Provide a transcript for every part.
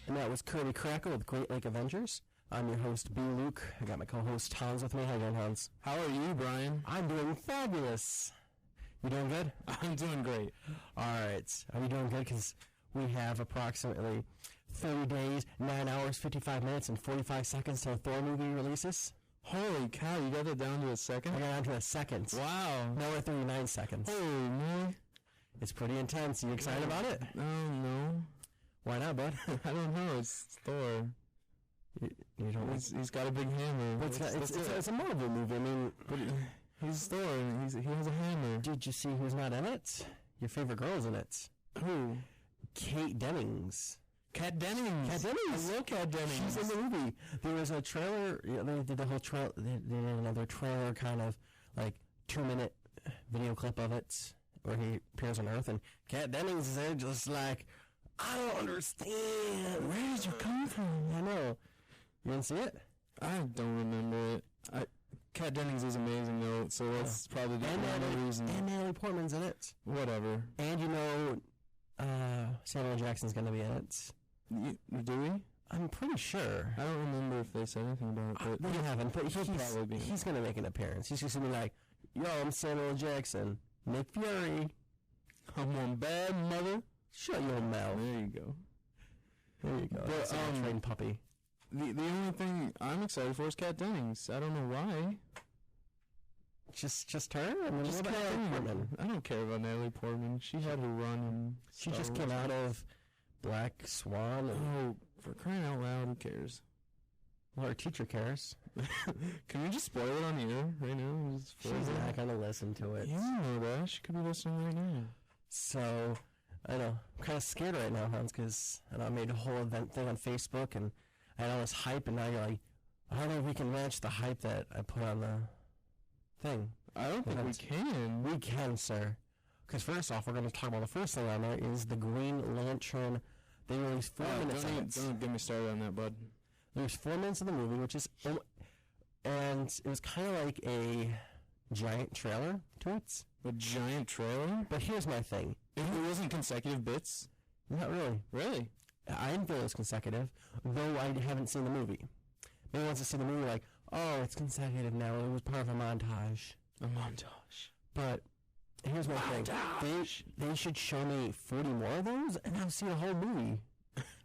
And that was Kirby Crackle with Great Lake Avengers. I'm your host, B. Luke. I got my co-host, Hans, with me. How you doing, Hans? How are you, Brian? I'm doing fabulous. You doing good? I'm doing great. All right. Are you doing good? Because we have approximately 30 days, 9 hours, 55 minutes, and 45 seconds till the Thor movie releases. Holy cow, you got that down to a second? I got down to a second. Wow. Now we're at 39 seconds. Holy moly. It's pretty intense. You excited about it? No. Why not, bud? I don't know. It's Thor. You don't. He's got a big hammer. But it's a Marvel movie. I mean, but he's Thor, and he has a hammer. Did you see who's not in it? Your favorite girl's in it. Who? Kate Dennings. Kat Dennings. Kat Dennings. I love Kat Dennings. She's in the movie. There was a trailer. They did the whole trailer. They did another trailer, kind of like 2-minute video clip of it, where he appears on Earth, and Kat Dennings is there, just like, I don't understand. Where did you come from? I know. You didn't see it? I don't remember it. Kat Dennings is amazing, though, so that's probably the only reason. And Natalie Portman's in it. Whatever. And you know, Samuel Jackson's going to be in it. Do we? I'm pretty sure. I don't remember if they said anything about it. They haven't, but he's going to make an appearance. He's just going to be like, yo, I'm Samuel Jackson. Nick Fury. I'm one bad mother. Shut your mouth. There you go. There you go. But, that's a trained puppy. The only thing I'm excited for is Kat Dennings. I don't know why. Just her? I mean, just Natalie Portman. I don't care about Natalie Portman. She had her run in She just came out of Black Swan. Oh, for crying out loud, who cares? Well, our teacher cares. Can we just spoil it on the air right now? She's not going to listen to it. You don't know that. She could be listening right now. So, I know. I'm kind of scared right now, Hans, because I made a whole event thing on Facebook, and I had all this hype, and now you're like, I don't know if we can match the hype that I put on the thing. I don't think we can. We can, sir. Because first off, we're going to talk about the first thing on there is the Green Lantern. They released 4 minutes of it. Don't get me started on that, bud. There's 4 minutes of the movie, which is, and it was kind of like a giant trailer to it. A giant trailer? But here's my thing. If it wasn't consecutive bits? Not really. Really? I didn't feel it was consecutive, though I haven't seen the movie. Maybe once I see the movie, like, oh, it's consecutive now. It was part of a montage. A montage. But here's my thing. They should show me 40 more of those, and I'll see the whole movie.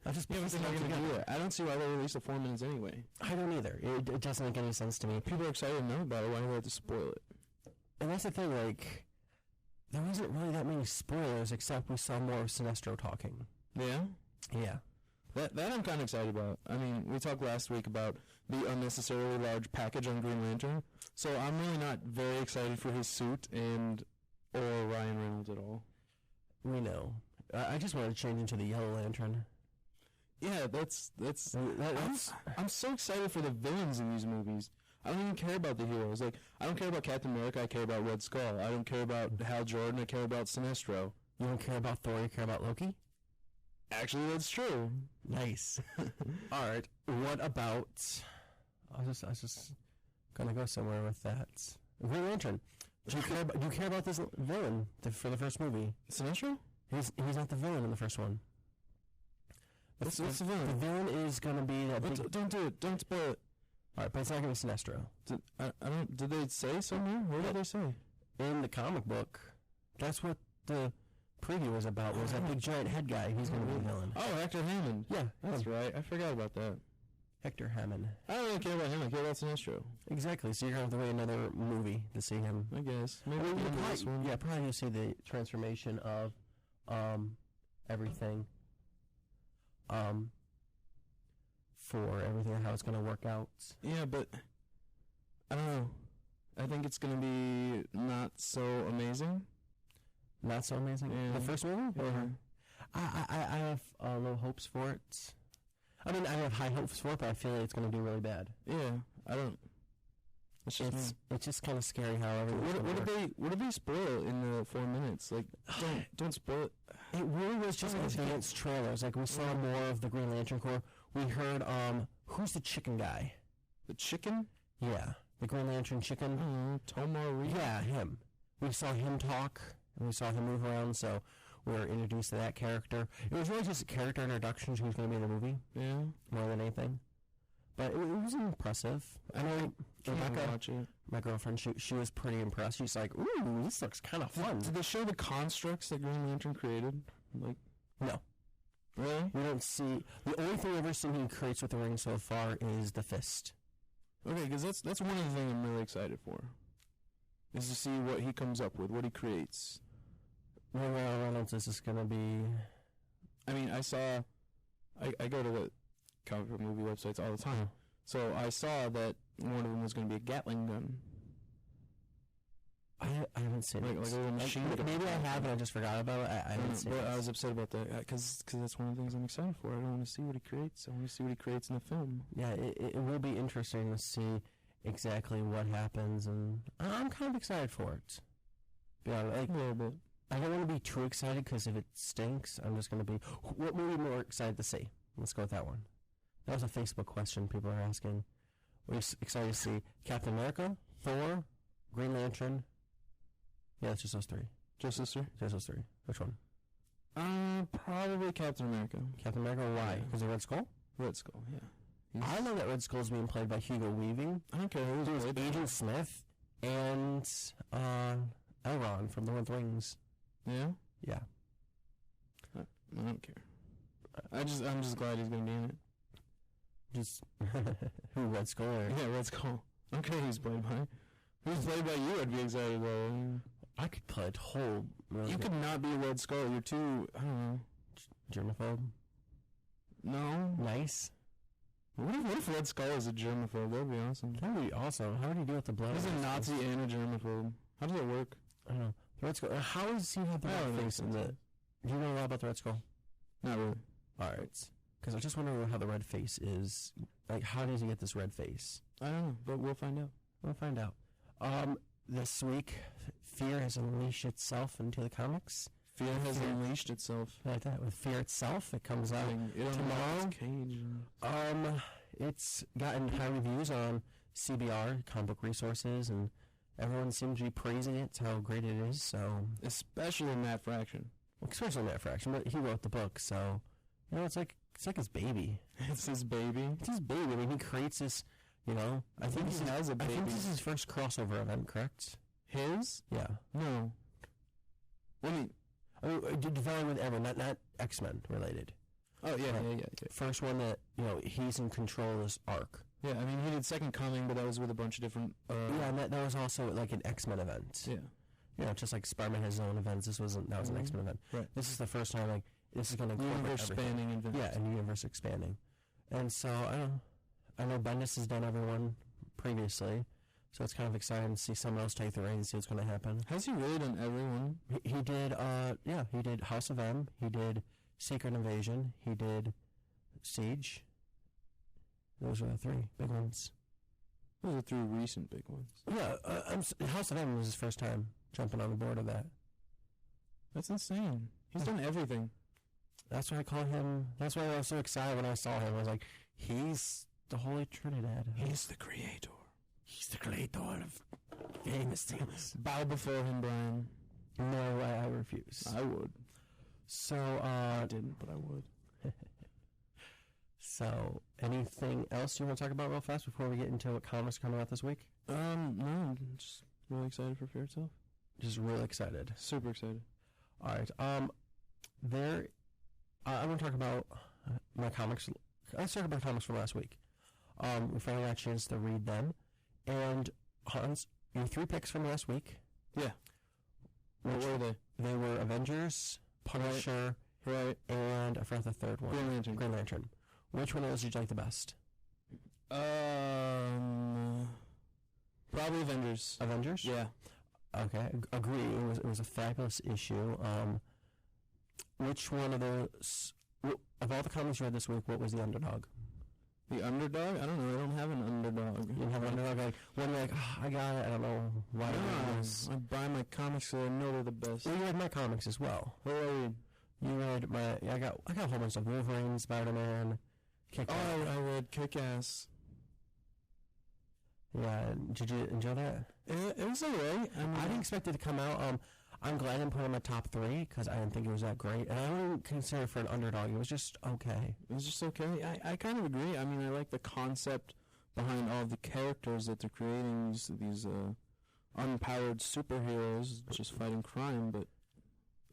I'll just they're not going to do it. I don't see why they released the 4 minutes anyway. I don't either. It doesn't make any sense to me. People are excited to know about it. Why do they have to spoil it? And that's the thing, like, there wasn't really that many spoilers, except we saw more of Sinestro talking. Yeah? Yeah. That I'm kind of excited about. I mean, we talked last week about the unnecessarily large package on Green Lantern, so I'm really not very excited for his suit or Ryan Reynolds at all. We know. I just want to change into the Yellow Lantern. Yeah, I'm so excited for the villains in these movies. I don't even care about the heroes. Like, I don't care about Captain America, I care about Red Skull. I don't care about Hal Jordan, I care about Sinestro. You don't care about Thor, you care about Loki? Actually, that's true. Nice. All right. What about? I was just gonna go somewhere with that. Green Lantern. Do you care about this villain for the first movie? Sinestro? He's not the villain in the first one. What's the villain? The villain is gonna be that big. Don't do it. Don't spoil it. All right, but it's not gonna be Sinestro. Did they say somewhere? Where did they say? In the comic book, that's what the preview was about. Was that big giant head guy? He's going to be the villain. Oh, Hector Hammond. Yeah, that's right. I forgot about that. Hector Hammond. I don't really care about him. I care about Sinestro. Exactly. So you're going to have to wait another movie to see him. I guess. Maybe this one. Yeah, probably you'll see the transformation of everything. For everything, how it's going to work out. Yeah, but I don't know. I think it's going to be not so amazing. Not so amazing? Yeah. The first movie? Yeah. I have low hopes for it. I mean, I have high hopes for it, but I feel like it's going to do really bad. Yeah, I don't. It's just kind of scary how everything. What did they spoil in the 4 minutes? Like, don't spoil it. It really was just advanced trailers. Like, we saw more of the Green Lantern Corps. We heard who's the chicken guy? The chicken? Yeah, the Green Lantern chicken. Tomar Reed. Yeah, him. We saw him talk, and we saw him move around. So we were introduced to that character. It was really just a character introduction to who's going to be in the movie. Yeah. More than anything. But it was impressive. I know Rebecca, my girlfriend, she was pretty impressed. She's like, ooh, this looks kind of fun. Did they show the constructs that Green Lantern created? Like, no. Really? We don't see... The only thing I've ever seen he creates with the ring so far is the fist. Okay, because that's one of the things I'm really excited for. Is to see what he comes up with, what he creates. Well, Reynolds is just going to be... I mean, I go to the comic book movie websites all the time. So I saw that one of them was going to be a Gatling gun. I haven't seen it. Like a little machine gun. Maybe I have and I just forgot about it. I haven't seen it. I was upset about that because that's one of the things I'm excited for. I don't want to see what he creates. I want to see what he creates in the film. Yeah, it will be interesting to see exactly what happens, and I'm kind of excited for it. Yeah, like, a little bit. I don't want to be too excited because if it stinks, I'm just going to be... What movie am I more excited to see? Let's go with that one. That was a Facebook question people are asking. We're excited to see Captain America, Thor, Green Lantern. Yeah, it's just those three. Just those three? Just those three. Which one? Probably Captain America. Captain America, why? Because of Red Skull? Red Skull, yeah. I know that Red Skull is being played by Hugo Weaving. I don't care who was Agent Smith and Elrond from The Lord of the Rings. Yeah? Yeah. I don't care. I'm just glad he's going to be in it. Just who, Red Skull? Yeah, Red Skull. Okay, who's played by? Who's played by you? I'd be excited about. I could play a whole. You could not be a Red Skull. You're too. I don't know. Germaphobe. No. Nice. What if Red Skull is a germaphobe? That'd be awesome. That would be awesome. How would he do with the blood? He's a Nazi and a germaphobe. How does that work? I don't know. The Red Skull. How does he have the red face in the? Do you know a lot about the Red Skull? Not really. Alright. Because I just wonder how the red face is. Like, how does he get this red face? I don't know, but we'll find out. We'll find out. This week, Fear has unleashed itself into the comics. Fear has unleashed itself. Like that, with Fear itself. It comes out tomorrow. It's gotten high reviews on CBR, Comic Book Resources, and everyone seems to be praising it, how great it is. So, especially Matt Fraction. Well, especially Matt Fraction, but he wrote the book, so it's like his baby. It's his baby. It's his baby. I mean, he creates this. I think he has a baby. I think this is his first crossover event, correct? His? Yeah. No. What do you... Developing with everyone, not X-Men related. Oh, yeah. First one that, he's in control of this arc. Yeah, I mean, he did Second Coming, but that was with a bunch of different... Yeah, and that was also like an X-Men event. Yeah. Yeah, just like Spider-Man has his own events. That was an X-Men event. Right. This is the first time, this is going to... Universe expanding event. Yeah, and universe expanding. And so, I know Bendis has done everyone previously, so it's kind of exciting to see someone else take the reins and see what's going to happen. Has he really done everyone? He did, he did House of M, he did Secret Invasion, he did Siege. Those are the three big ones. Those are three recent big ones. Yeah, House of M was his first time jumping on the board of that. That's insane. He's done everything. That's why I call him, that's why I was so excited when I saw him. I was like, he's the Holy Trinidad. He's the creator. He's the creator of famous things. Bow before him, Brian. No, I refuse. I would. So, I didn't, but I would. So, anything else you want to talk about real fast before we get into what comics are coming out this week? No, I'm just really excited for Fear itself. Just really excited. Super excited. All right. I want to talk about my comics. Let's talk about comics from last week. We finally got a chance to read them. And, Hans, your 3 picks from last week. Yeah. What were they? They were Avengers, Punisher, right, and I forgot the third one. Green Lantern. Which one of those did you like the best? Probably Avengers. Avengers? Yeah. Okay, agree. It was a fabulous issue. Which one of those, of all the comics you read this week, what was the underdog? The underdog? I don't know. I don't have an underdog. You don't have an underdog? Like, when you're like, I got it, I don't know why. I buy my comics so I know they're the best. Well, you read my comics as well. What did I read? You read my, I got a whole bunch of Wolverine, Spider-Man, Kick-Ass. Oh, I read Kick-Ass. Yeah, did you enjoy that? It was alright. I didn't expect it to come out. I'm glad I didn't put him in my top 3 because I didn't think it was that great, and I wouldn't consider it for an underdog. It was just okay. It was just okay. I kind of agree. I mean, I like the concept behind all the characters that they're creating, these unpowered superheroes just fighting crime, but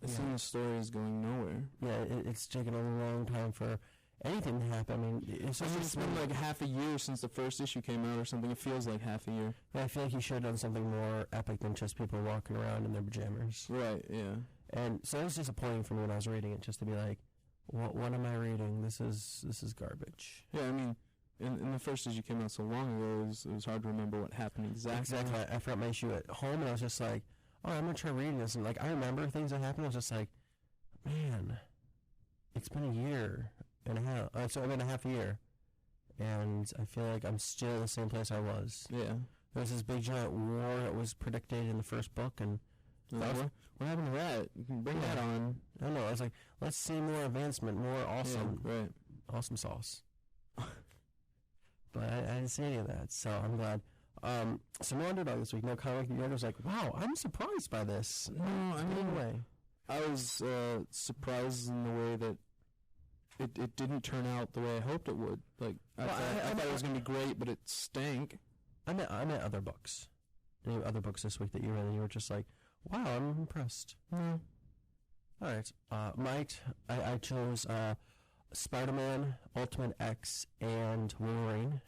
it seems the story is going nowhere. Yeah, it's taken a long time for anything to happen. I mean, it's been like half a year since the first issue came out or something. It feels like half a year. But I feel like you should have done something more epic than just people walking around in their pajamas. Right, yeah. And so it was disappointing for me when I was reading it, just to be like, what am I reading? This is garbage. Yeah, I mean, in the first issue came out so long ago, it was hard to remember what happened exactly. Exactly. I forgot my issue at home, and I was just like, oh, I'm going to try reading this. And, like, I remember things that happened. I was just like, man, it's been a year and a half. So I've been a half a year. And I feel like I'm still in the same place I was. Yeah. There was this big giant war that was predicted in the first book, and what happened to that? You can bring that on. I don't know. I was like, let's see more advancement, more awesome, awesome sauce. But I didn't see any of that, so I'm glad. So no underdog this week. No comic. The was like, wow, I'm surprised by this. No, I mean, I was surprised in the way that it didn't turn out the way I hoped it would. Like, I thought it was going to be great, but it stank. I meant other books. Any other books this week that you read and you were just like, wow, I'm impressed. No. All right. I chose Spider-Man, Ultimate X, and Wolverine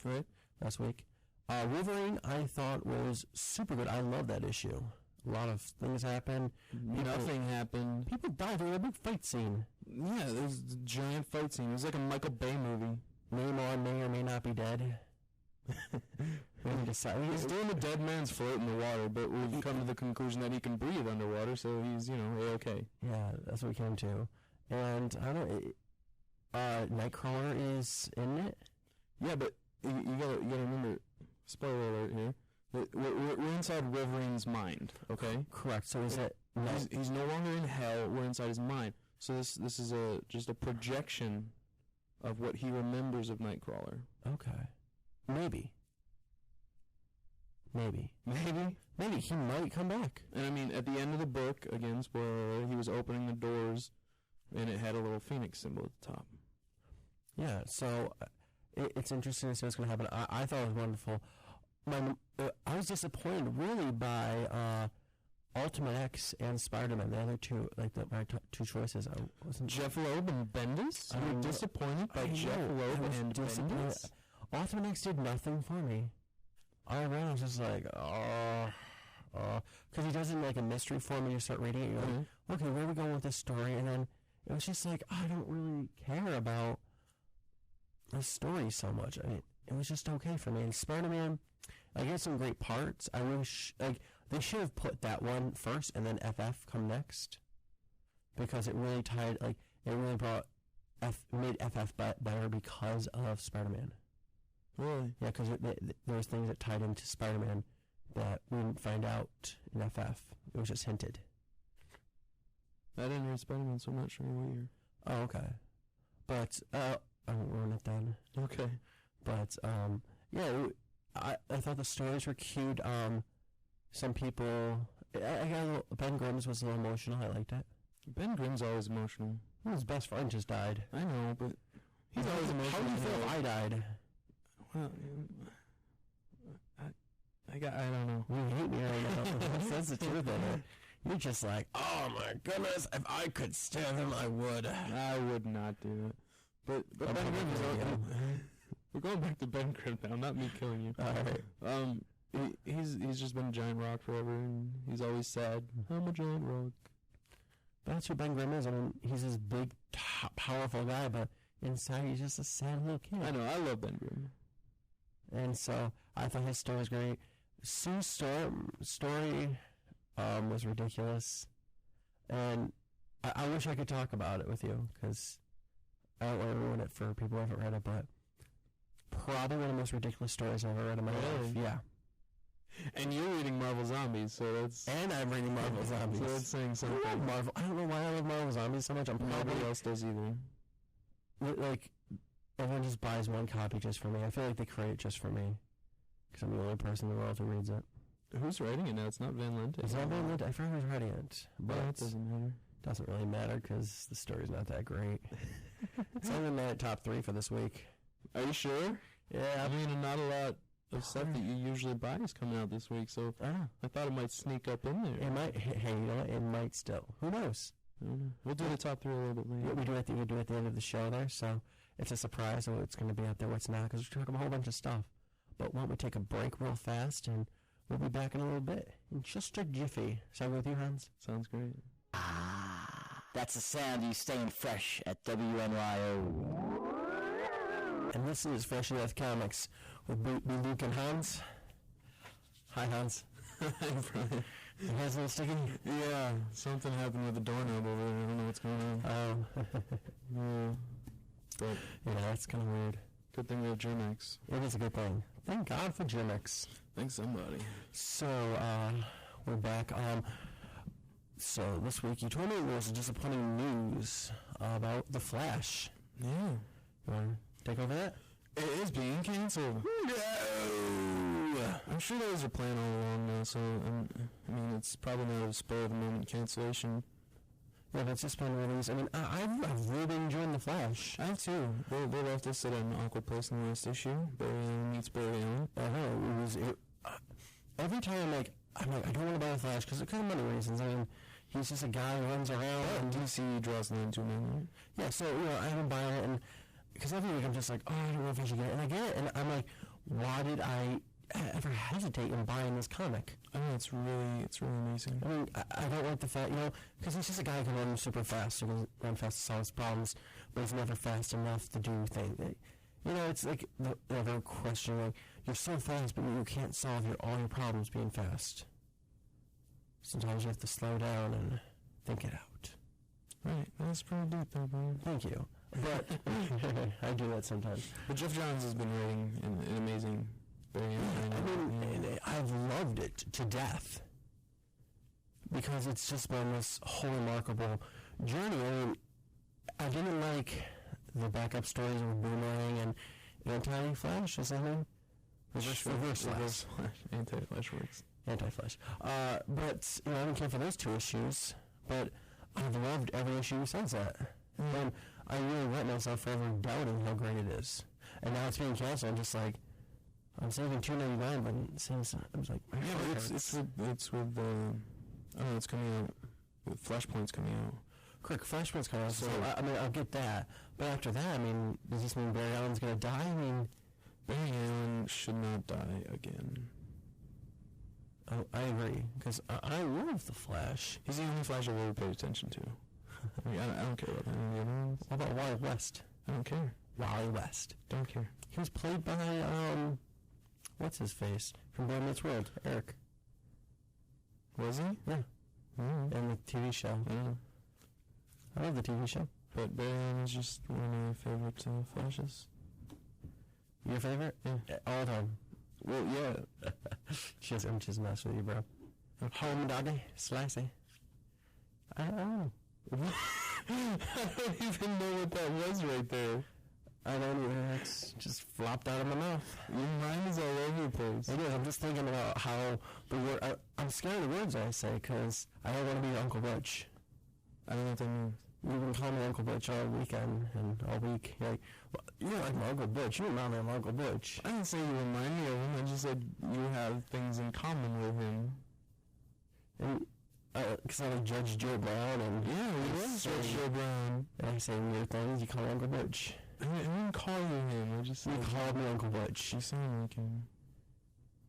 last week. Wolverine, I thought, was super good. I love that issue. A lot of things happened. Nothing happened. People died. There was a big fight scene. Yeah, there was a giant fight scene. It was like a Michael Bay movie. Namor may or may not be dead. He's doing the dead man's float in the water, but we've come to the conclusion that he can breathe underwater, so he's, A-okay. Yeah, that's what we came to. And, I don't know, Nightcrawler is in it? Yeah, but you gotta remember, spoiler alert here, we're inside Wolverine's mind, okay? Correct, so is it... He's no longer in hell, we're inside his mind. So this is just a projection of what he remembers of Nightcrawler. Okay. Maybe. Maybe he might come back. And I mean, at the end of the book, again, spoiler alert, he was opening the doors, and it had a little phoenix symbol at the top. Yeah, so it's interesting to see what's going to happen. I thought it was wonderful. I was disappointed, really, by Ultimate X and Spider-Man. The other two, like my two choices. I wasn't. Jeff Loeb and Bendis? You were disappointed by Jeff Loeb and Bendis? Ultimate X did nothing for me. I was just like, because he does it in like a mystery form, and you start reading it, you're like, okay, where are we going with this story? And then it was just like, I don't really care about the story so much. I mean, it was just okay for me. And Spider-Man, I get some great parts. I wish, they should have put that one first and then FF come next, because it really it really made FF better because of Spider-Man. Really? Yeah, because there was things that tied into Spider-Man that we didn't find out in FF. It was just hinted. I didn't read Spider-Man, so I'm not sure what year. Oh, okay. But, I won't ruin it then. Okay. But, yeah, I thought the stories were cute. Some people... Ben Grimm's was a little emotional. I liked it. Ben Grimm's always emotional. His best friend just died. I know, but he's always emotional. How do you feel if I died? Well, I don't know. You hate me right now. That's the truth of it. You're just like, oh my goodness, if I could stab him, I would. I would not do it. But Ben Grimm is we're going back to Ben Grimm now, not me killing you. All right. He's just been a giant rock forever, and he's always sad. I'm a giant rock. But that's what Ben Grimm is. I mean, he's this big, powerful guy, but inside he's just a sad little kid. I know, I love Ben Grimm. And so I thought his story was great. Sue's story was ridiculous. And I wish I could talk about it with you, because I don't want to ruin it for people who haven't read it, but probably one of the most ridiculous stories I've ever read in my life. Yeah. And you're reading Marvel Zombies, so that's... And I'm reading Marvel Zombies. So that's saying something. I love Marvel. I don't know why I love Marvel Zombies so much. Nobody else does either. Like, everyone just buys one copy just for me. I feel like they create it just for me, because I'm the only person in the world who reads it. Who's writing it now? It's not Van Lente. It's not Van Lente. I forgot who's writing it. But it doesn't matter. Doesn't really matter because the story's not that great. It's only made it top 3 for this week. Are you sure? Yeah. I mean, not a lot of stuff that you usually buy is coming out this week, so I thought it might sneak up in there. It might. Hey, you know what? It might still. Who knows? I don't know. We'll do the top 3 a little bit later. Yeah, we do at the end of the show there, so it's a surprise of what's going to be out there, what's not, because we're talking about a whole bunch of stuff. But why don't we take a break real fast, and we'll be back in a little bit. In just a jiffy. Sound good with you, Hans? Sounds great. That's the sound of you staying fresh at WNYO. And this is Fresh Earth Comics with B. Luke and Hans. Hi, Hans. Hi, Brian. Your hands a little sticky? Yeah, something happened with the doorknob over there. I don't know what's going on. Yeah. But yeah, that's kind of weird. Good thing we have Germex. It is a good thing. Thank God for Germex. Thanks somebody. So, we're back. So this week you told me there was disappointing news about The Flash. Yeah. You want to take over that? It is being canceled. No! I'm sure that was a plan all along now, so, I mean, it's probably not a spur-of-the-moment cancellation. Yeah, but it's just been released. I mean, I've really been enjoying The Flash. I have too. They left us at an awkward place in the last issue. Barry Allen meets Barry Allen. I know. Every time I'm like, I don't want to buy The Flash because of kind of many reasons. I mean, he's just a guy who runs around. And DC draws the line too many, right? Yeah, so, I haven't buying it, and because every week I'm just like, oh, I don't know if I should get it. And I get it, and I'm like, why did I ever hesitate in buying this comic? I mean, it's really amazing. I mean, I don't like the fact, because he's just a guy who can run super fast, who can run fast to solve his problems, but he's never fast enough to do things. It's like the other question, like, you're so fast, but you can't solve all your problems being fast. Sometimes you have to slow down and think it out. Right, that's pretty deep though, Brian. Thank you. But I do that sometimes. But Jeff Johns has been writing an amazing, very I've loved it to death because it's just been this whole remarkable journey. I mean, I didn't like the backup stories of Boomerang and Anti-Flash or something. Reverse Flash. Anti-Flash works. Anti-Flash. But I don't care for those 2 issues. But I've loved every issue since that. And I really let myself forever doubting how great it is. And now it's being canceled. I'm just like, I'm saving $2.99, but it seems I was like, yeah, but it's with it's coming out. Flashpoint's coming out. Correct, Flashpoint's coming out. So I mean, I'll get that. But after that, I mean, does this mean Barry Allen's gonna die? I mean, Barry Allen should not die again. Oh, I agree, because I love the Flash. He's the only Flash I've ever paid attention to. I mean, I don't care about any of the other ones. What about Wally West? I don't care. Wally West. Don't care. He was played by, what's his face? From Boy Meets World, Eric. Was he? Yeah. Mm-hmm. And the TV show. Yeah. I love the TV show. But Barry Allen is just one of my favorite Flashes. Your favorite? Yeah. All time. Well, yeah. I'm just messing with you, bro. Home doggy, slicey. I don't know. I don't even know what that was right there. I don't either. It's just flopped out of my mouth. Your mind is all over the place. It is. I'm just thinking about how the word. I'm scared of the words I say because I don't want to be Uncle Butch. I don't know what that means. You've been calling me Uncle Butch all weekend and all week. You're like, well, you're like my Uncle Butch. You remind me of Uncle Butch. I didn't say you remind me of him. I just said you have things in common with him. And because I like Judge Joe Brown and yeah, he was Judge Joe Brown. And I say weird things. You call me Uncle Butch. I didn't call you him. I just said you called me Uncle Butch. You sound like him.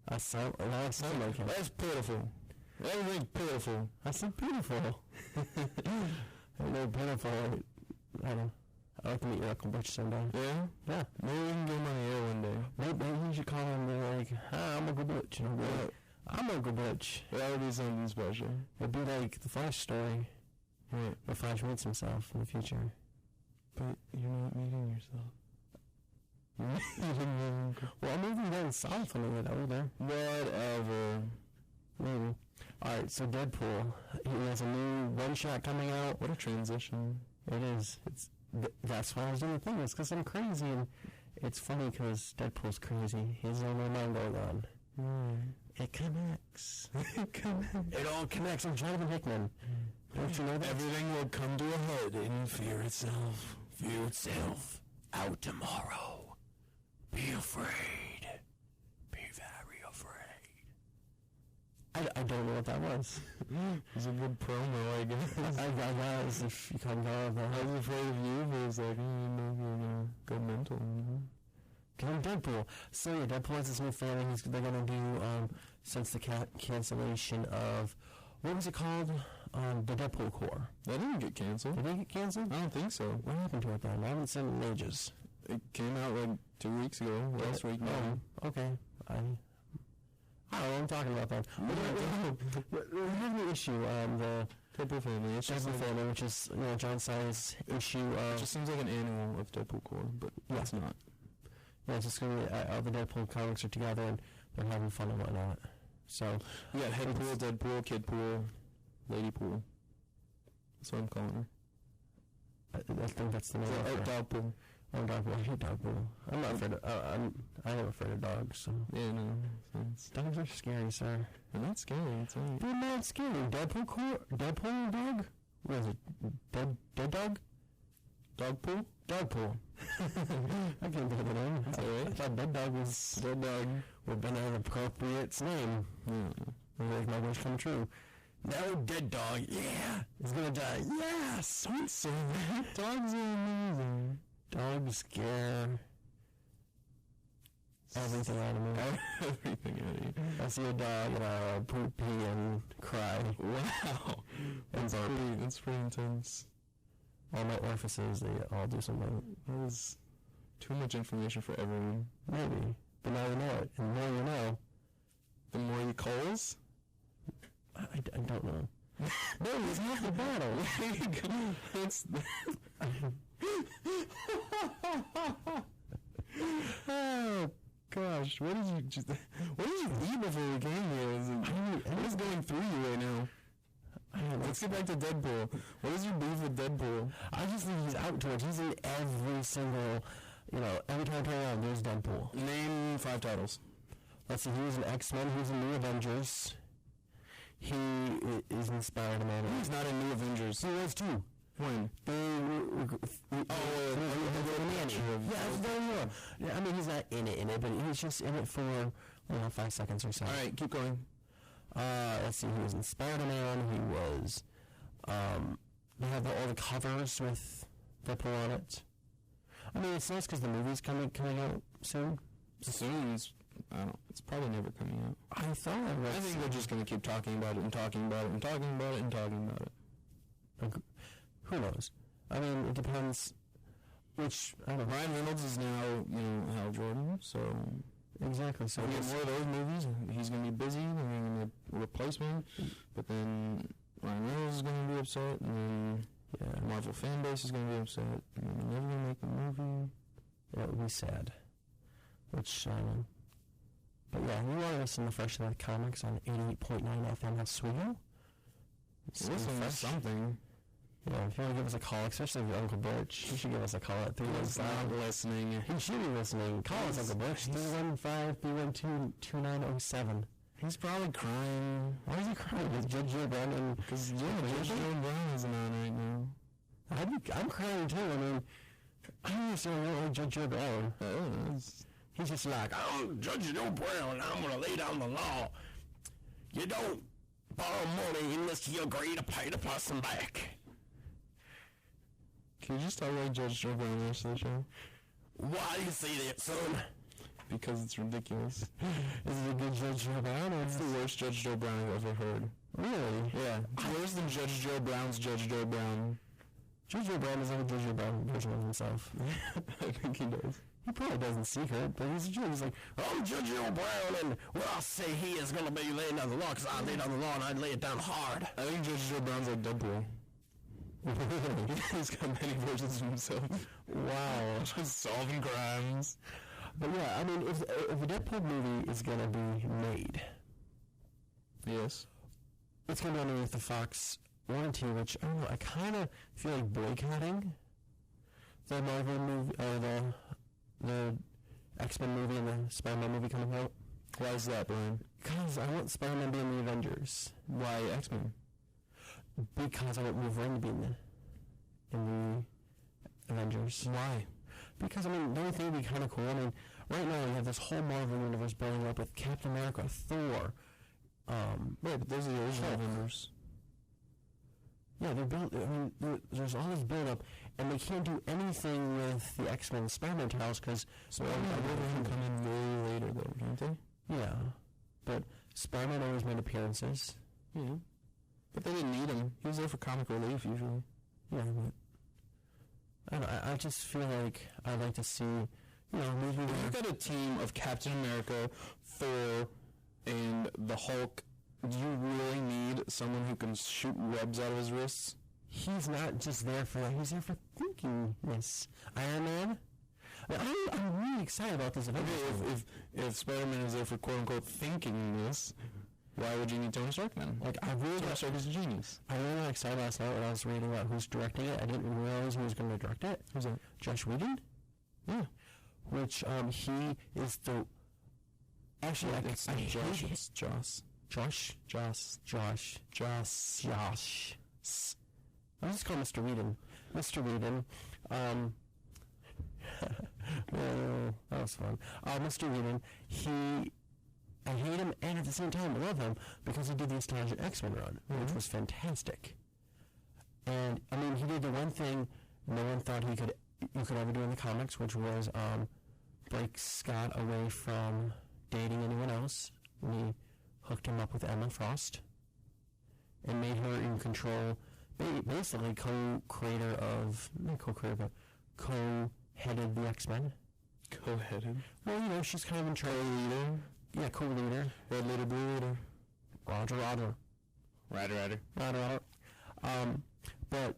I sound like him. That's pitiful. Everything's pitiful. I said beautiful. I know pitiful. I don't know. I'd like to meet your Uncle Butch someday. Yeah? Yeah. Maybe we can get him on the air one day. Maybe you should call him and be like, hi, I'm Uncle Butch. And I'll be like, I'm Uncle Butch. That would be something special. It'd be like the Flash story. Right. Where Flash meets himself in the future. But you're not meeting yourself. Well, I'm moving down south when I get older. Whatever. Maybe. Alright, so Deadpool. He has a new one-shot coming out. What a transition. It is. That's why I was doing the thing. It's because I'm crazy, and it's funny because Deadpool's crazy. He has no mind going on. It connects. It all connects. I'm Jonathan Hickman. Don't you know that? Everything will come to a head in fear itself. Fear itself. Out tomorrow. Be afraid. Be very afraid. I don't know what that was. It's a good promo, I guess. I was, if you come down. I was afraid of you, but it's like, you're gonna go mental. Deadpool. So yeah, Deadpool has this new family. They're gonna do since the cancellation of what was it called? The Deadpool Corps. That didn't get canceled. Did it get canceled? I don't think so. What happened to it then? I haven't seen it in ages. It came out like 2 weeks ago. Last week. Oh, okay. I don't know what I'm talking about then. We have the issue, the Deadpool family. It's just Deadpool family, which is John Simon's issue. It just seems like an annual of Deadpool Corps, but it's not. Yeah, it's just going to be all the Deadpool comics are together and they're having fun and whatnot. So we got Headpool, Deadpool, Kidpool, Ladypool. That's what I'm calling her. I think that's the name of her. Dogpool. Oh, Dogpool. I hate Dogpool. I'm not afraid of... I am afraid of dogs, so... Yeah, no. Dogs are scary, sir. They're not scary, it's right. They're not scary. Deadpool dog? What is it? Dead dog? Dogpool? Dogpool. I can't think of the name. That's alright. I thought Dead Dog was... Dead Dog would have been an appropriate name. Yeah. Make my wish come true. No, Dead Dog, yeah! He's gonna die. Yes! Don't say that. Dogs are amazing. Dogs scare everything out of me. Everything out of you. I see a dog, poop, pee, and cry. Wow. That's pretty intense. All my orifices, they all do something. That was too much information for everyone. Maybe. But now you know it. And the more you know, the more you calls? I don't know. Maybe it's half the battle. That's... Oh gosh, what did you eat before we came here? What is going through you right now? Let's get back to Deadpool. What is your beef with Deadpool? I just think he's out to it. He's in every single, every time I turn around, there's Deadpool. Name 5 titles. Let's see, he was in X-Men, he was in New Avengers. He is in Spider-Man. He's not in New Avengers. He was too. When? Yeah, I mean, he's not in it, but he's just in it for, 5 seconds or so. Alright, keep going. Let's see, he was in Spider-Man, he was, they have all the covers with Deadpool on it. I mean, it's nice because the movie's coming out soon. Soon? It's probably never coming out. I think they're just going to keep talking about it and talking about it and talking about it and talking about it. Who knows? I mean, it depends which... I don't know. Ryan Reynolds is now, Hal Jordan, so... Exactly. So we get more of those movies. He's going to be busy, and they're going to replace him. But then Ryan Reynolds is going to be upset, and then the Marvel fan base is going to be upset, and then they're never going to make the movie. Yeah, it would be sad. Which, but yeah, you want to listen to Fresh Light Comics on 88.9 FM Oswego? Listen to something. Yeah, if you want to give us a call, especially if you're Uncle Butch, you should give us a call at 315. He's not listening. He should be listening. Call us, Uncle Butch. 315-312-2907. He's probably crying. Why is he crying? Is Judge Joe Brown? Because, Judge Joe Brown isn't on right now. I'm crying too. I mean, I don't understand why Judge Joe Brown. He's just like, I'm Judge Joe Brown, I'm going to lay down the law. You don't borrow money unless you agree to pay the person back. Can you just talk like Judge Joe Brown the rest of the show? Why do you say that, son? Because it's ridiculous. Is it a good Judge Joe Brown, or it's the worst Judge Joe Brown I've ever heard? Really? Yeah. It's worse than Judge Joe Brown's Judge Joe Brown. Judge Joe Brown doesn't have a Judge Joe Brown version of himself. I think he does. He probably does in secret, but he's a judge. He's like, I'm Judge Joe Brown, and what I say he is going to be laying down the law, because I lay down the law, and I lay it down hard. I think Judge Joe Brown's like Deadpool. He's got many versions of himself. Wow. Just solving crimes. But yeah, I mean, if a Deadpool movie is going to be made... Yes. It's going to be underneath the Fox warranty, which, I don't know, I kind of feel like boycotting the Marvel movie, or the X-Men movie and the Spider-Man movie coming out. Why is that, Brian? Because I want Spider-Man to be in the Avengers. Why X-Men? Because I want Wolverine to be in the Avengers. Why? Because, I mean, don't you think it would be kind of cool? I mean, right now we have this whole Marvel universe building up with Captain America, Thor. Right, but those are the original Avengers. Yeah, they're built. I mean, there's all this build-up, and they can't do anything with the X-Men Spider-Man titles because Spider-Man will come in way later, though, don't they? Yeah, but Spider-Man always made appearances. Yeah, but they didn't need him. He was there for comic relief usually. Yeah, but I don't know, I just feel like I'd like to see, maybe you've got a team of Captain America, Thor, and the Hulk. Do you really need someone who can shoot webs out of his wrists? He's not just there for that. He's there for thinkingness. Iron Man? I'm really excited about this event. Okay, if Spider-Man is there for quote-unquote thinkingness, why would you need Tony Stark then? Tony Stark is a genius. I really got excited last night when I was reading about who's directing it. I didn't realize who was going to direct it. Who's that? Josh Whedon? Yeah. Which, he is the... Actually, it's I Josh. hate It's Josh. Josh. I'll just call Mr. Whedon. Mr. Whedon. Well, that was fun. Mr. Whedon, I hate him, and at the same time, I love him, because he did the Astonishing X-Men run, which was fantastic. And, I mean, he did the one thing no one thought you could ever do in the comics, which was, break Scott away from dating anyone else. And he hooked him up with Emma Frost and made her in control, basically co-creator of, not co-creator, but co-headed the X-Men. Co-headed? Well, she's kind of in charge. Co-leader? Yeah, co-leader. Red leader, blue leader. Roger. Rider. But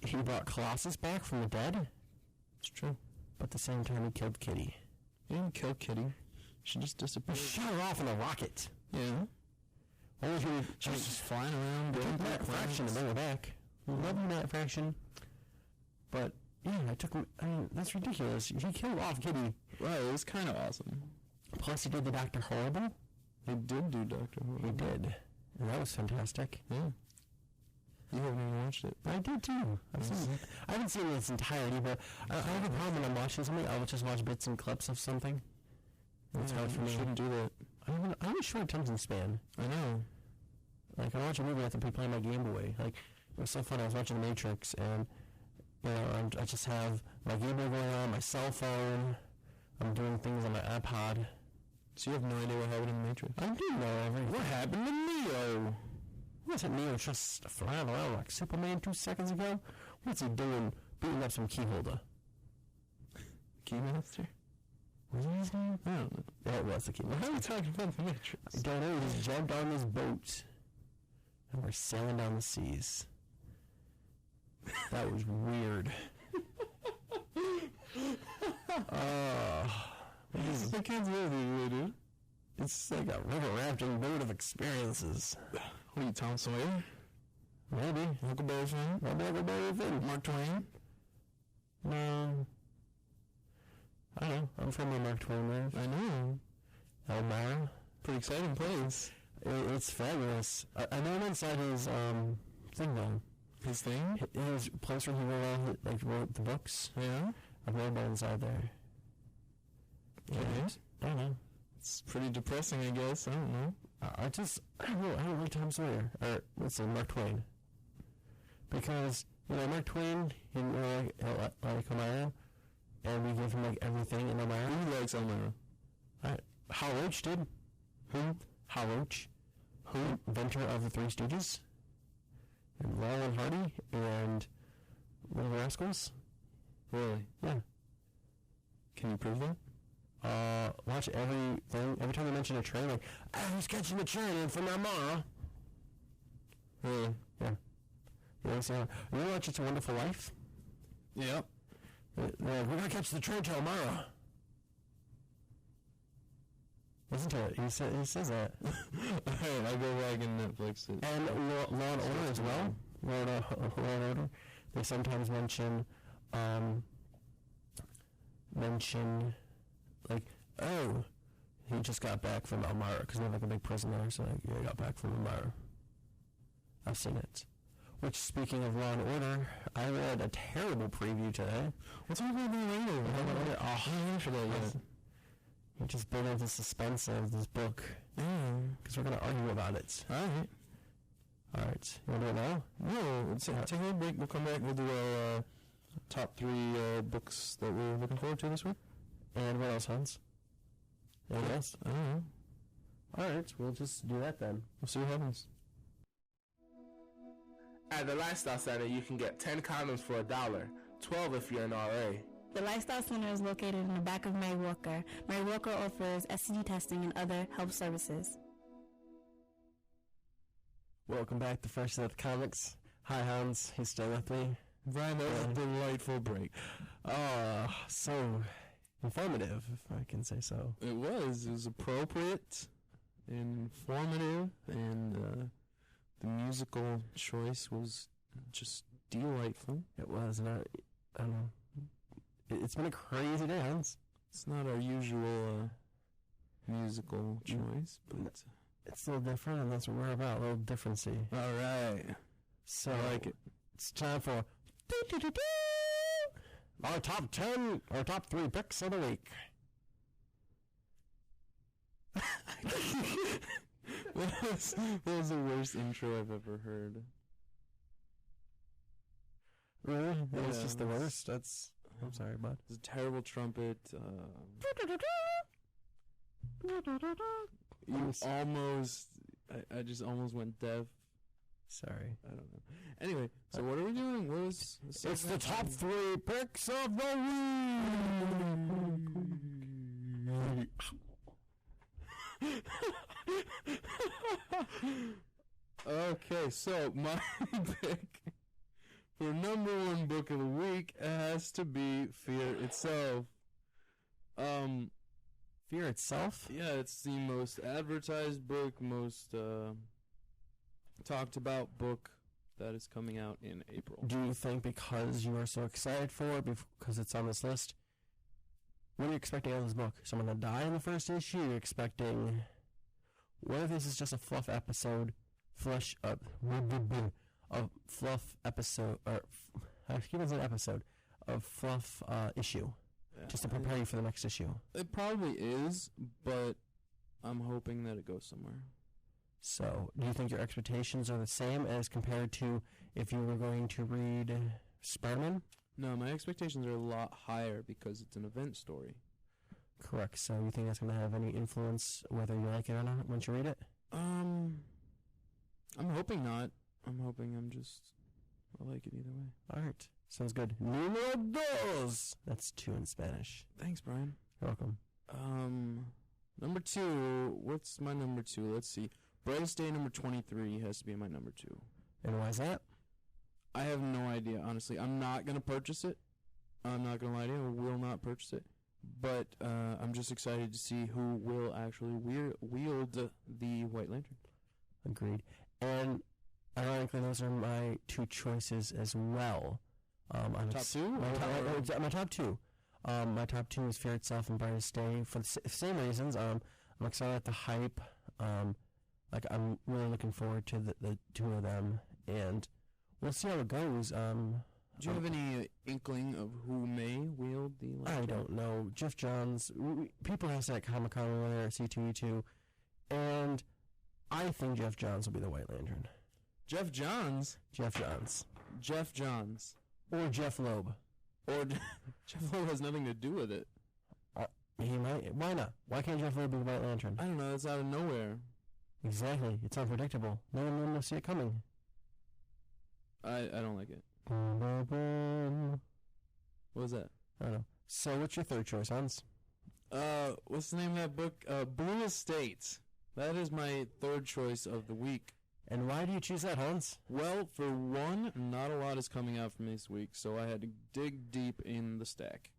he brought Colossus back from the dead. It's true. But at the same time, he killed Kitty. He didn't kill Kitty. She just disappeared. He shot her off in a rocket. Yeah. She was just flying around. Matt Fraction to bring her back. Love you, Matt Fraction. But, yeah, that's ridiculous. He killed off Kitty. Right, it was kind of awesome. Plus, he did the Dr. Horrible. He did do Dr. Horrible. He did. And that was fantastic. Yeah. You haven't even watched it. I did, too. I haven't seen it in its entirety, but I have a problem when I'm watching something. I'll just watch bits and clips of something. It's hard for me. You shouldn't do that. I have a short attention span. I know. Like, I watch a movie, I have to be playing my Game Boy. Like, it was so fun. I was watching The Matrix, and, I just have my Game Boy going on, my cell phone. I'm doing things on my iPod. So you have no idea what happened in The Matrix? I do know everything. What happened to Neo? Wasn't Neo just flying around like Superman 2 seconds ago? What's he doing? Beating up some keyholder. Keymaster? Was that his name? I don't know. Yeah, it was the Keymaster. How are we talking about The Matrix? I don't know. He just jumped on this boat, and we're sailing down the seas. That was weird. I can't do anything, dude. It's like a river rafting boat of experiences. What are you, Tom Sawyer? Maybe. Huckleberry Finn? Maybe Huckleberry Finn. Mark Twain? No. I don't know. I'm from the Mark Twain live. I know. Elmira. Pretty exciting place. It's fabulous. I know him inside his thing though. His thing? His place where he wrote the books. Yeah? I've never been inside there. Yeah. I don't know. It's pretty depressing, I guess. I don't know. I don't like Tom Sawyer. Or, let's say, Mark Twain. Because, Mark Twain, he like Elmira, and we give him, everything in Elmira. Who likes Elmira? Hal Roach did. Who? Hal Roach. Who? Inventor of the Three Stooges. And Laurel and Hardy, and Little Rascals. Really? Yeah. Can you prove that? Watch everything. Every time they mention a train, like, I was catching the train from Elmira. Really? Yeah. You watch It's a Wonderful Life? Yep. We're going to catch the train to Elmira. Listen to it. He says that. Alright, I'll go back and Netflix it. And Law and Order as well. Law and Order. They sometimes mention, like, oh, He just got back from Elmira because we have like a big prison there. So yeah, he got back from Elmira. I've seen it. Which, speaking of Law and Order, I read a terrible preview today. What's talk about that later. Oh, for that yet. You just build into suspense of this book. Because we're going to argue about it. Alright. Alright. You want to do it now? No, let's take a little break. We'll come back. We'll do our top 3 books that we're looking forward to this week. And what else, Hans? Anything else? I don't know. Alright, we'll just do that then. We'll see what happens. At the Lifestyle Center, you can get 10 condoms for $1, 12 if you're an RA. The Lifestyle Center is located in the back of Mary Walker. Mary Walker offers STD testing and other health services. Welcome back to Fresh Out Comics. Hi, Hans. He's still with me. Brian, that was a delightful break. Oh, so informative, if I can say so. It was appropriate, informative, and the musical choice was just delightful. It was, and I don't know. It's been a crazy day, Hans. It's not our usual musical choice, but it's a little different, and that's what we're about, a little differency. All right. So, I like it. It's time for our top 10, our top 3 picks of the week. That was the worst intro I've ever heard. Really? That was Yeah, just the worst? I'm sorry, bud. It's a terrible trumpet. You almost... I just almost went deaf. Sorry. I don't know. Anyway, so what are we doing? What was... It's the top 3 picks of the week! Okay, so my pick for number 1 book of the week has to be Fear Itself. Fear Itself? Yeah, it's the most advertised book, most talked about book that is coming out in April. Do you think because you are so excited for it, because it's on this list, what are you expecting out of this book? Someone to die in the first issue? You're expecting... What if this is just a fluff episode, a fluff episode, or I keep on saying episode, of fluff issue, just to prepare you for the next issue? It probably is, but I'm hoping that it goes somewhere. So, do you think your expectations are the same as compared to if you were going to read Spider-Man? No, my expectations are a lot higher because it's an event story. Correct. So you think that's going to have any influence whether you like it or not once you read it? I'm hoping not. I like it either way. All right. Sounds good. Numero dos. That's 2 in Spanish. Thanks, Brian. You're welcome. Number 2. What's my number 2? Let's see. Brightest Day number 23 has to be my number 2. And why is that? I have no idea, honestly. I'm not going to purchase it. I'm not going to lie to you. I will not purchase it. But I'm just excited to see who will actually wield the White Lantern. Agreed. And ironically, those are my 2 choices as well. Top 2? My top 2. My top 2 is Fear Itself and Brightest Day for the same reasons. I'm excited at the hype. I'm really looking forward to the 2 of them, and we'll see how it goes. Do you have any inkling of who may wield the lantern? I don't know. Jeff Johns. People have said at Comic-Con over there at C2E2, and I think Jeff Johns will be the White Lantern. Jeff Johns? Jeff Johns. Jeff Johns. Or Jeff Loeb. Or Jeff Loeb has nothing to do with it. He might. Why not? Why can't Jeff Loeb be the White Lantern? I don't know. It's out of nowhere. Exactly. It's unpredictable. No one will see it coming. I don't like it. What was that? I don't know. So what's your third choice, Hans? What's the name of that book? Blue Estate. That is my third choice of the week. And why do you choose that, Hans? Well, for one, not a lot is coming out from this week, so I had to dig deep in the stack.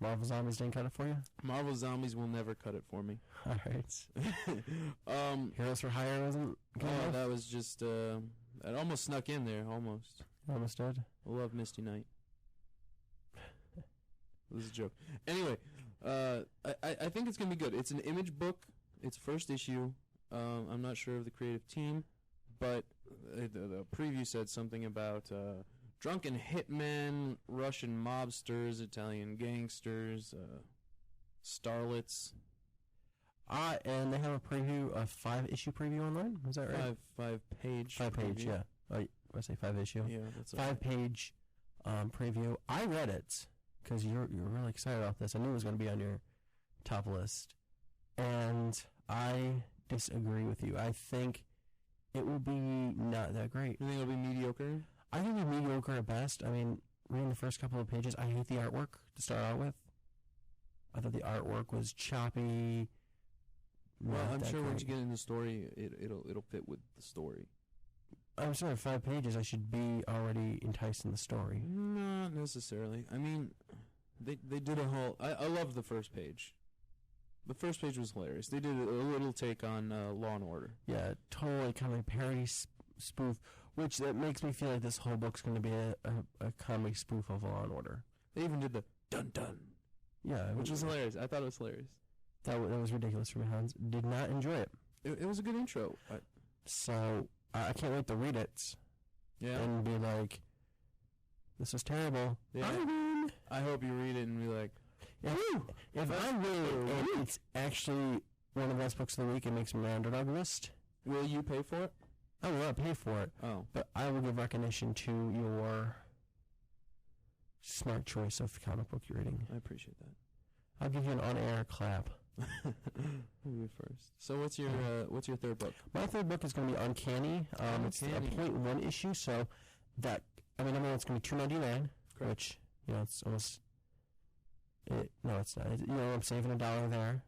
Marvel Zombies didn't cut it for you? Marvel Zombies will never cut it for me. All right. Heroes for Hire wasn't? Oh, that was just, it almost snuck in there, almost. Almost did. I love Misty Knight. This is a joke. Anyway, I think it's gonna be good. It's an Image book. It's first issue. I'm not sure of the creative team, but the preview said something about drunken hitmen, Russian mobsters, Italian gangsters, starlets. And they have a preview, a 5-issue preview online. Is that right? Five page. Preview. Yeah. I say 5-issue. Yeah, that's 5-page preview. I read it because you're really excited about this. I knew it was going to be on your top list, and I disagree with you. I think it will be not that great. You think it'll be mediocre? I think it'll be mediocre at best. I mean, reading the first couple of pages, I hate the artwork to start out with. I thought the artwork was choppy. Well, I'm sure great. once you get into the story, it'll fit with the story. I'm sorry, 5 pages, I should be already enticed in the story. Not necessarily. I mean, they did a whole... I love the first page. The first page was hilarious. They did a little take on Law and Order. Yeah, totally kind of a parody spoof, which that makes me feel like this whole book's going to be a comic spoof of Law and Order. They even did the dun-dun. Yeah. Which was hilarious. I thought it was hilarious. That was ridiculous from Hans. Did not enjoy it. It was a good intro. So, I can't wait to read it. Yeah. And be like, this is terrible. Yeah. I hope you read it and be like, if I read it and it's actually one of the best books of the week, it makes me my underdog list. Will you pay for it? I will not pay for it. Oh. But I will give recognition to your smart choice of comic book you're reading. I appreciate that. I'll give you an on-air clap. You first. So what's your third book? My third book is going to be Uncanny. It's a 0.1 issue, so that I mean it's going to be $2.99, which it's almost. No, it's not. I'm saving $1 there,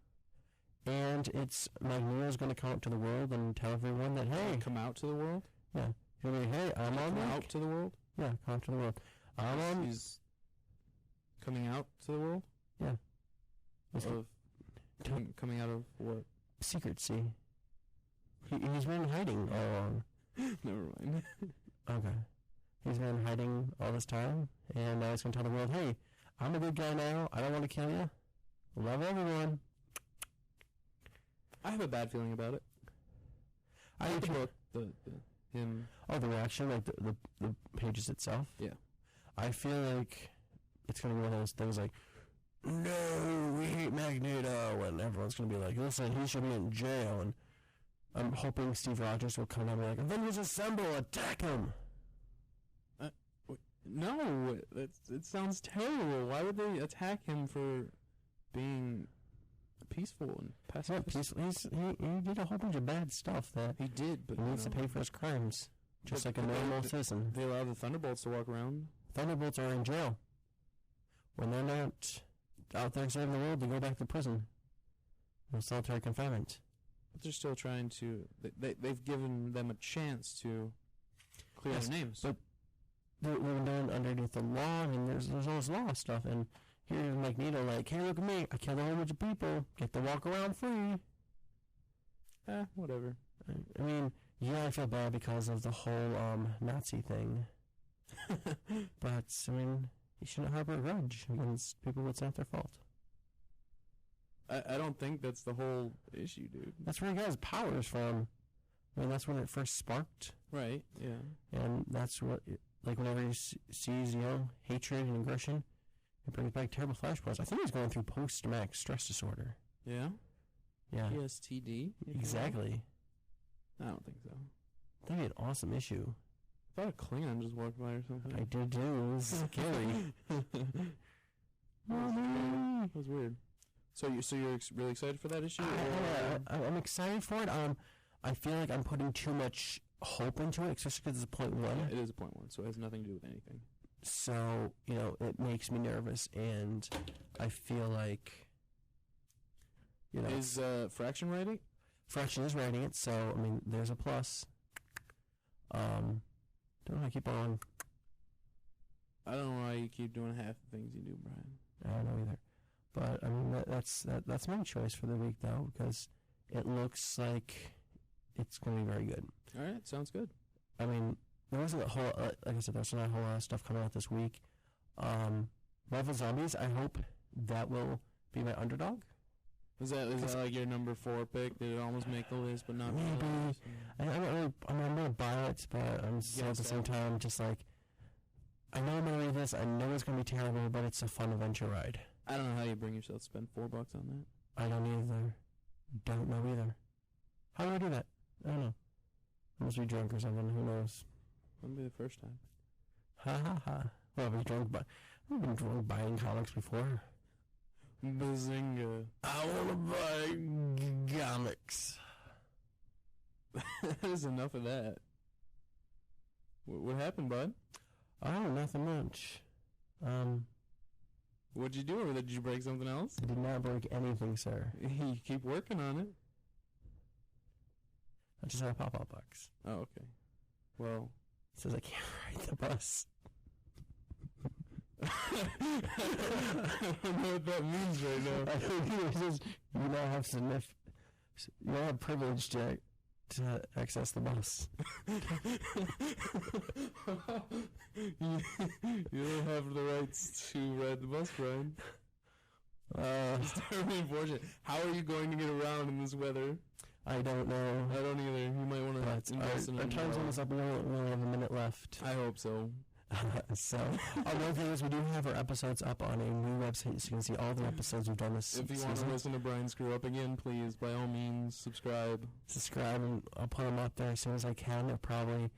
and it's Magneto's going to come out to the world and tell everyone that hey, come out to the world. Yeah, he'll be hey, I'm on. Come out to the world. Yeah, come out to the world. I'm on. He's coming out to the world. Yeah. Coming out of what? Secrecy. He's been in hiding all along. Never mind. Okay. He's been hiding all this time, and now he's going to tell the world, hey, I'm a good guy now. I don't want to kill you. Love everyone. I have a bad feeling about it. I like the book. Him. Oh, the reaction, like the pages itself? Yeah. I feel like it's going to be one of those things like, no, we hate Magneto, and everyone's going to be like, listen, he should be in jail, and I'm hoping Steve Rogers will come down and be like, Avengers Assemble, attack him! No, it sounds terrible. Why would they attack him for being peaceful and pacifist? He did a whole bunch of bad stuff that he did, but he needs to pay for his crimes, just like a normal citizen. They allow the Thunderbolts to walk around. Thunderbolts are in jail. When they're not out there saving the world, they go back to prison. In solitary confinement. But they're still trying to... They've given them a chance to clear their names. But they're doing underneath the law, and there's all this law stuff, and here's Magneto like, hey, look at me, I killed a whole bunch of people, get to walk around free. Whatever. I mean, yeah, I feel bad because of the whole Nazi thing. But, I mean, you shouldn't harbor a grudge against people that's not their fault. I don't think that's the whole issue, dude. That's where he got his powers from. I mean, that's when it first sparked. Right, yeah. And that's what, like, whenever he sees, hatred and aggression, it brings back terrible flashbacks. I think he's going through post-traumatic stress disorder. Yeah? Yeah. PSTD? Exactly. I don't think so. That'd be an awesome issue. I thought a Klingon just walked by or something. I did too. It was scary. That was weird. So you're really excited for that issue? I'm excited for it. I feel like I'm putting too much hope into it, especially because it's a 0.1. Yeah, it is a 0.1, so it has nothing to do with anything. So, it makes me nervous, and I feel like, Is Fraction writing? Fraction is writing it, so, I mean, there's a plus. Don't know how I keep on. I don't know why you keep doing half the things you do, Brian. I don't know either. But, I mean, that's my choice for the week, though, because it looks like it's going to be very good. All right, sounds good. I mean, there wasn't a whole, like I said, there's not a whole lot of stuff coming out this week. Marvel Zombies, I hope that will be my underdog. Is that like your number 4 pick? Did it almost make the list, but not maybe? really? I'm gonna buy it, but I'm still at the same time just like, I know I'm gonna read this. I know it's gonna be terrible, but it's a fun adventure ride. I don't know how you bring yourself to spend $4 on that. I don't either. Don't know either. How do I do that? I don't know. I must be drunk or something. Who knows? That'll be the first time. Ha ha ha. Well, I've been drunk buying comics before. Bazinga. I wanna buy comics. That is enough of that. What happened, bud? Oh, nothing much. What'd you do, or did you break something else? I did not break anything, sir. You keep working on it. I just had a pop-up box. Oh, okay. Well, it says I can't ride the bus. I don't know what that means right now. I think it says you now have you now have privilege to access the bus. You don't have the rights to ride the bus, Brian. It's terribly unfortunate. How are you going to get around in this weather? I don't know. I don't either. You might want to invest in our time's almost up. We only have a minute left. I hope so. So, one thing is we do have our episodes up on a new website, so you can see all the episodes we've done this season. If you want to listen to Brian screw up again, please, by all means, subscribe. And I'll put them up there as soon as I can. Probably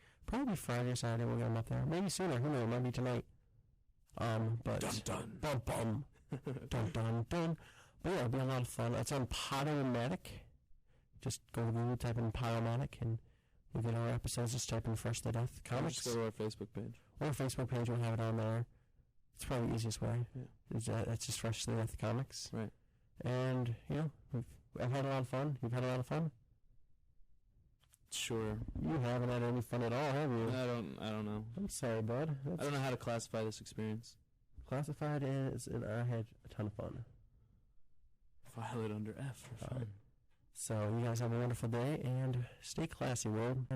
Friday or Saturday we'll get them up there. Maybe sooner. Who knows? Maybe tonight. But Dun dun. Bum bum. Dun dun dun. But yeah, it'll be a lot of fun. It's on Podomatic. Just go to Google, type in Podomatic, and you'll get our episodes. Just type in Fresh to Death Comics. Just go to our Facebook page. Or our Facebook page, we'll have it on there. It's probably the easiest way. Yeah. That's just Fresh to Death Comics. Right. And, I've had a lot of fun. You've had a lot of fun? Sure. You haven't had any fun at all, have you? I don't know. I'm sorry, bud. I don't know how to classify this experience. Classified is, and I had a ton of fun. File it under F for fun. So, you guys have a wonderful day, and stay classy, world.